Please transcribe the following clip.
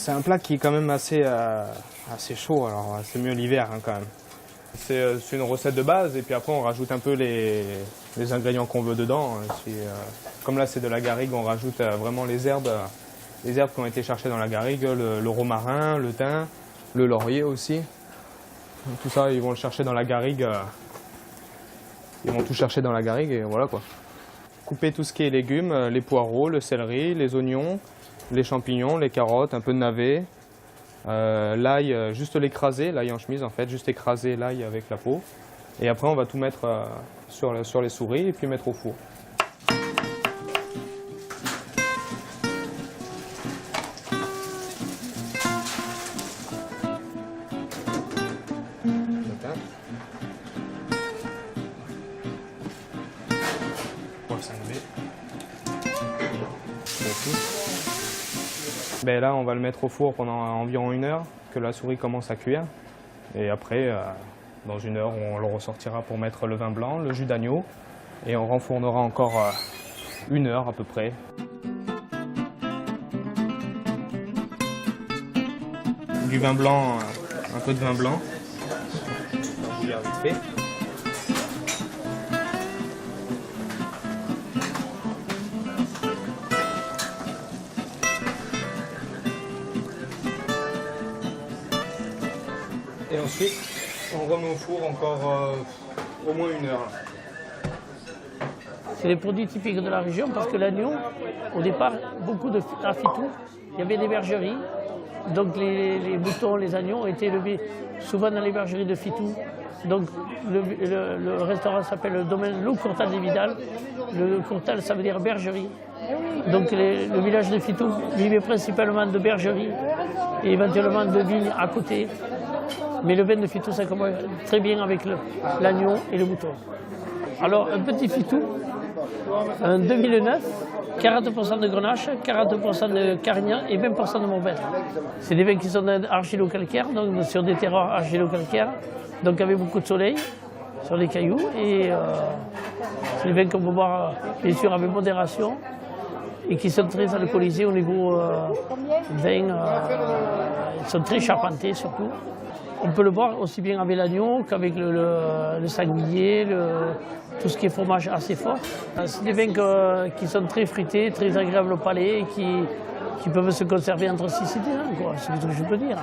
C'est un plat qui est quand même assez chaud, alors c'est mieux l'hiver quand même. C'est une recette de base et puis après on rajoute un peu les ingrédients qu'on veut dedans. Comme là c'est de la garrigue, on rajoute vraiment les herbes qui ont été cherchées dans la garrigue, le romarin, le thym, le laurier aussi. Tout ça ils vont le chercher dans la garrigue. Ils vont tout chercher dans la garrigue et voilà quoi. Couper tout ce qui est légumes, les poireaux, le céleri, les oignons, les champignons, les carottes, un peu de navet. L'ail, juste l'écraser, l'ail en chemise en fait, juste écraser l'ail avec la peau. Et après on va tout mettre sur les souris et puis mettre au four. Ben là, on va le mettre au four pendant environ 1 heure, que la souris commence à cuire. Et après, dans 1 heure, on le ressortira pour mettre le vin blanc, le jus d'agneau. Et on renfournera encore 1 heure à peu près. Du vin blanc, un peu de vin blanc. On va bouillir vite fait. Et ensuite, on remet au four encore au moins 1 heure. C'est les produits typiques de la région parce que l'agneau, au départ, beaucoup à Fitou, il y avait des bergeries. Donc les moutons, les agneaux ont été élevés souvent dans les bergeries de Fitou. Donc le restaurant s'appelle le domaine Loup Courtal des Vidal. Le Courtal, ça veut dire bergerie. Donc le village de Fitou vivait principalement de bergeries et éventuellement de vignes à côté. Mais le vin de Fitou, ça commence très bien avec l'agneau et le mouton. Alors, un petit Fitou, un 2009, 40% de grenache, 40% de carignan et 20% de morvelle. C'est des vins qui sont argilo-calcaires, donc sur des terroirs argilo-calcaires, donc avec beaucoup de soleil sur les cailloux. Et c'est des vins qu'on peut boire, bien sûr, avec modération et qui sont très alcoolisés au niveau vin. Ils sont très charpentés surtout. On peut le boire aussi bien avec l'agneau qu'avec le sanglier, tout ce qui est fromage assez fort. C'est des vins qui sont très fruités, très agréables au palais et qui peuvent se conserver entre 6 et 10 ans, c'est tout ce que je peux dire.